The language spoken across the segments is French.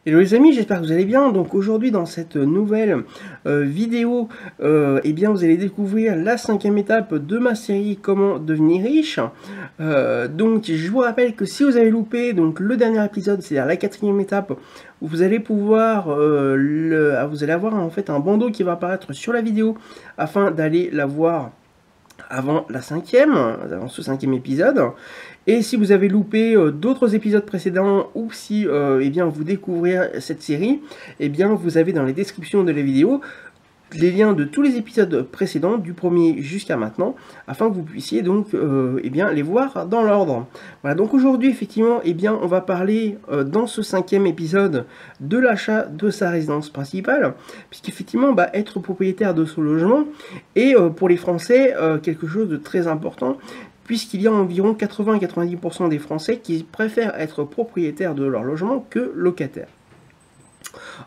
Hello les amis, j'espère que vous allez bien. Donc aujourd'hui dans cette nouvelle vidéo, eh bien vous allez découvrir la 5e étape de ma série Comment devenir riche. Donc je vous rappelle que si vous avez loupé donc le dernier épisode, c'est-à-dire la 4e étape, vous allez pouvoir, vous allez avoir en fait un bandeau qui va apparaître sur la vidéo afin d'aller la voir avant la 5e, avant ce 5e épisode. Et si vous avez loupé d'autres épisodes précédents ou si eh bien, vous découvrez cette série, eh bien, vous avez dans les descriptions de la vidéo les liens de tous les épisodes précédents, du premier jusqu'à maintenant, afin que vous puissiez donc eh bien, les voir dans l'ordre. Voilà, donc aujourd'hui, effectivement, eh bien, on va parler dans ce 5e épisode de l'achat de sa résidence principale, puisqu'effectivement, être propriétaire de son logement est pour les Français quelque chose de très important, puisqu'il y a environ 80 à 90% des Français qui préfèrent être propriétaires de leur logement que locataires.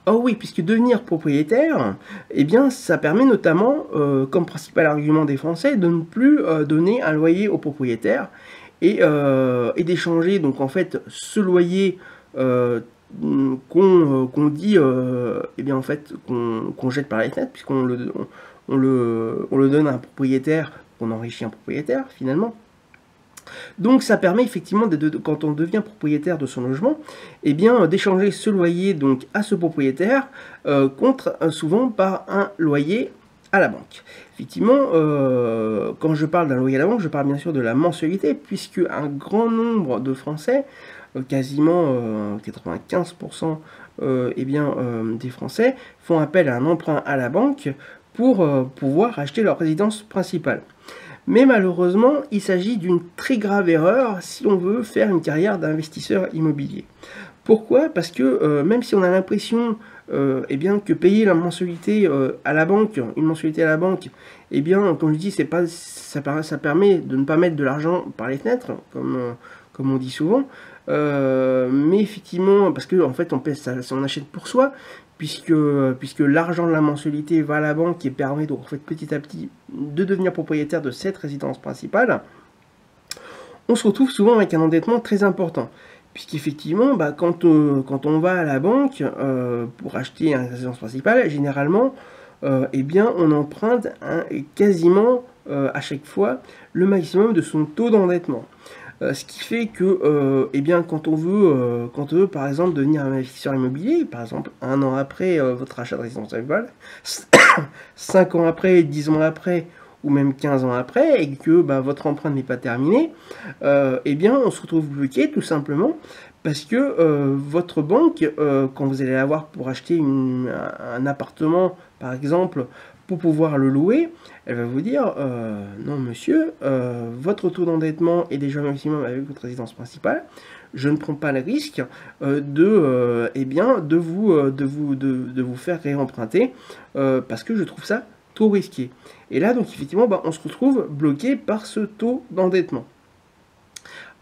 Oh oui, puisque devenir propriétaire, eh bien, ça permet notamment, comme principal argument des Français, de ne plus donner un loyer aux propriétaires et d'échanger donc en fait ce loyer qu'on dit, eh bien en fait qu'on jette par les fenêtres, puisqu'on le donne à un propriétaire, qu'on enrichit un propriétaire finalement. Donc ça permet effectivement, quand on devient propriétaire de son logement, eh bien d'échanger ce loyer donc à ce propriétaire contre souvent par un loyer à la banque. Effectivement, quand je parle d'un loyer à la banque, je parle bien sûr de la mensualité, puisque un grand nombre de Français, quasiment 95% eh bien, des Français, font appel à un emprunt à la banque pour pouvoir acheter leur résidence principale. Mais malheureusement, il s'agit d'une très grave erreur si on veut faire une carrière d'investisseur immobilier. Pourquoi? Parce que même si on a l'impression eh bien, que payer la mensualité à la banque, une mensualité à la banque, eh bien, comme je dis, ça permet de ne pas mettre de l'argent par les fenêtres, comme on dit souvent. Mais effectivement, parce que en fait, on achète pour soi, puisque l'argent de la mensualité va à la banque et permet donc en fait petit à petit de devenir propriétaire de cette résidence principale, on se retrouve souvent avec un endettement très important. Puisqu'effectivement, quand on va à la banque pour acheter une résidence principale, généralement, eh bien, on emprunte quasiment à chaque fois le maximum de son taux d'endettement. Ce qui fait que, eh bien, quand on veut, par exemple, devenir un investisseur immobilier, par exemple, 1 an après votre achat de résidence principale, 5 ans après, 10 ans après, ou même 15 ans après, et que votre emprunt n'est pas terminé, eh bien, on se retrouve bloqué tout simplement parce que votre banque, quand vous allez l'avoir pour acheter un appartement, par exemple, pour pouvoir le louer, elle va vous dire non monsieur, votre taux d'endettement est déjà maximum avec votre résidence principale, je ne prends pas le risque de vous faire réemprunter parce que je trouve ça trop risqué. Et là donc effectivement on se retrouve bloqué par ce taux d'endettement.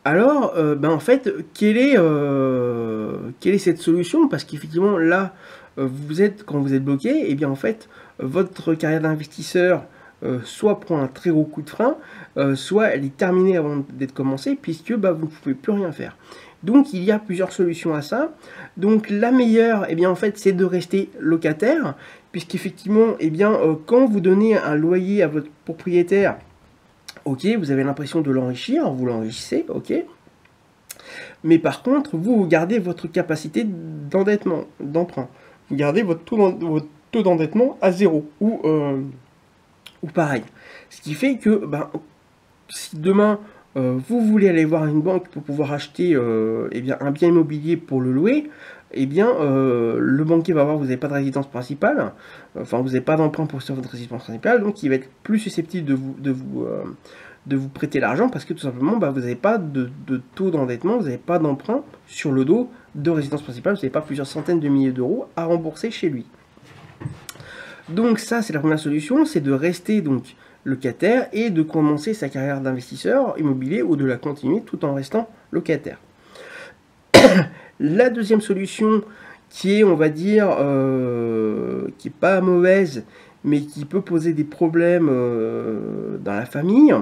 Alors, en fait, quelle est cette solution? Parce qu'effectivement, là, quand vous êtes bloqué, et bien en fait, votre carrière d'investisseur soit prend un très gros coup de frein, soit elle est terminée avant d'être commencée, puisque vous ne pouvez plus rien faire. Donc, il y a plusieurs solutions à ça. Donc, la meilleure, et bien en fait, c'est de rester locataire, puisqu'effectivement, et bien, quand vous donnez un loyer à votre propriétaire, ok, vous avez l'impression de l'enrichir, vous l'enrichissez, ok. Mais par contre, vous gardez votre capacité d'endettement, d'emprunt. Vous gardez votre taux d'endettement à 0 ou pareil. Ce qui fait que si demain vous voulez aller voir une banque pour pouvoir acheter eh bien, un bien immobilier pour le louer, eh bien, le banquier va voir que vous n'avez pas de résidence principale, enfin vous n'avez pas d'emprunt pour sur votre résidence principale, donc il va être plus susceptible de vous prêter l'argent parce que tout simplement vous n'avez pas de taux d'endettement, vous n'avez pas d'emprunt sur le dos de résidence principale, vous n'avez pas plusieurs centaines de milliers d'euros à rembourser chez lui. Donc ça c'est la première solution, c'est de rester donc locataire et de commencer sa carrière d'investisseur immobilier ou de la continuer tout en restant locataire. La deuxième solution qui est, on va dire, qui n'est pas mauvaise, mais qui peut poser des problèmes dans la famille,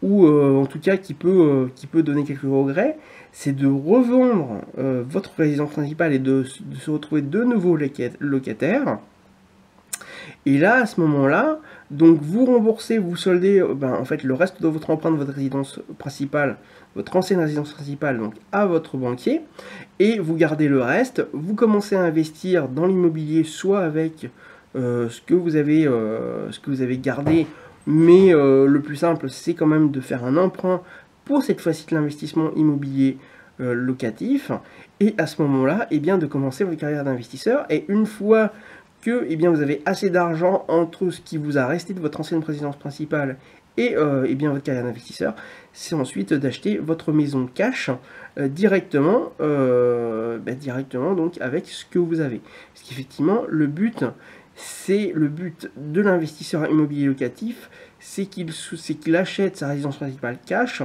ou en tout cas qui peut donner quelques regrets, c'est de revendre votre résidence principale et de se retrouver de nouveaux locataires. Et là, à ce moment-là, donc vous remboursez, vous soldez en fait le reste de votre emprunt de votre résidence principale, votre ancienne résidence principale, donc à votre banquier, et vous gardez le reste. Vous commencez à investir dans l'immobilier, soit avec ce que vous avez gardé, mais le plus simple, c'est quand même de faire un emprunt pour cette fois-ci de l'investissement immobilier locatif, et à ce moment-là, eh bien, de commencer votre carrière d'investisseur. Et une fois que eh bien, vous avez assez d'argent entre ce qui vous a resté de votre ancienne résidence principale et eh bien, votre carrière d'investisseur, c'est ensuite d'acheter votre maison cash directement donc avec ce que vous avez. Parce qu'effectivement, le but de l'investisseur immobilier locatif, c'est qu'il achète sa résidence principale cash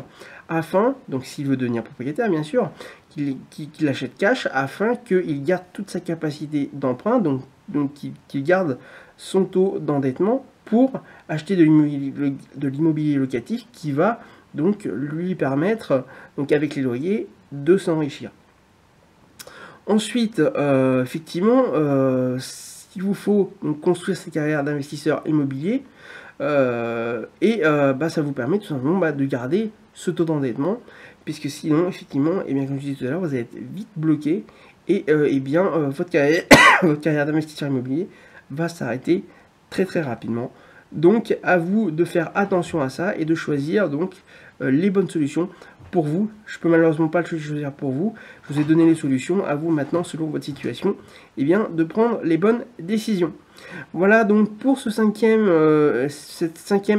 afin, donc s'il veut devenir propriétaire bien sûr, qu'il achète cash afin qu'il garde toute sa capacité d'emprunt, donc qu'il garde son taux d'endettement pour acheter de l'immobilier locatif qui va donc lui permettre, donc avec les loyers, de s'enrichir. Ensuite, effectivement, il vous faut donc construire cette carrière d'investisseur immobilier ça vous permet tout simplement de garder ce taux d'endettement, puisque sinon, effectivement, et bien, comme je disais tout à l'heure, vous allez être vite bloqué et votre carrière d'investisseur immobilier va s'arrêter très très rapidement. Donc à vous de faire attention à ça et de choisir donc les bonnes solutions pour vous. Je peux malheureusement pas le choisir pour vous. Je vous ai donné les solutions. À vous maintenant, selon votre situation, eh bien, de prendre les bonnes décisions. Voilà donc pour cette cinquième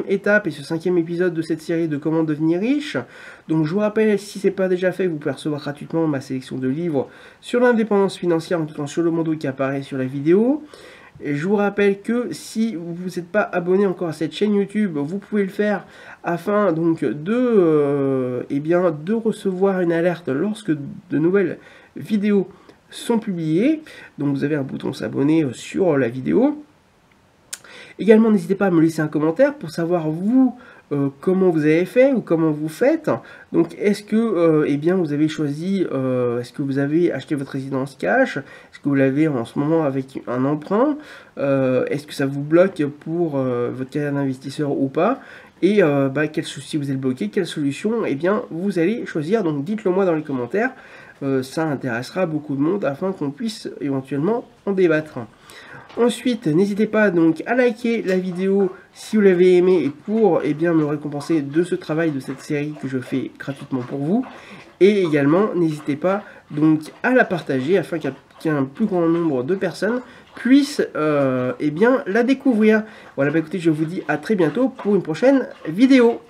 étape et ce 5e épisode de cette série de comment devenir riche. Donc je vous rappelle, si ce n'est pas déjà fait, vous pouvez recevoir gratuitement ma sélection de livres sur l'indépendance financière en cliquant sur le bandeau qui apparaît sur la vidéo. Et je vous rappelle que si vous n'êtes pas abonné encore à cette chaîne YouTube, vous pouvez le faire afin donc de recevoir une alerte lorsque de nouvelles vidéos sont publiées. Donc vous avez un bouton s'abonner sur la vidéo. Également, n'hésitez pas à me laisser un commentaire pour savoir vous comment vous avez fait ou comment vous faites. Donc est-ce que vous avez choisi, est-ce que vous avez acheté votre résidence cash, est-ce que vous l'avez en ce moment avec un emprunt, est-ce que ça vous bloque pour votre carrière d'investisseur ou pas, et si vous êtes bloqué, quelle solution vous allez choisir. Donc dites-le moi dans les commentaires, ça intéressera beaucoup de monde afin qu'on puisse éventuellement en débattre. Ensuite, n'hésitez pas donc à liker la vidéo si vous l'avez aimé et pour me récompenser de ce travail de cette série que je fais gratuitement pour vous. Et également, n'hésitez pas donc à la partager afin qu'un plus grand nombre de personnes puissent la découvrir. Voilà, écoutez, je vous dis à très bientôt pour une prochaine vidéo.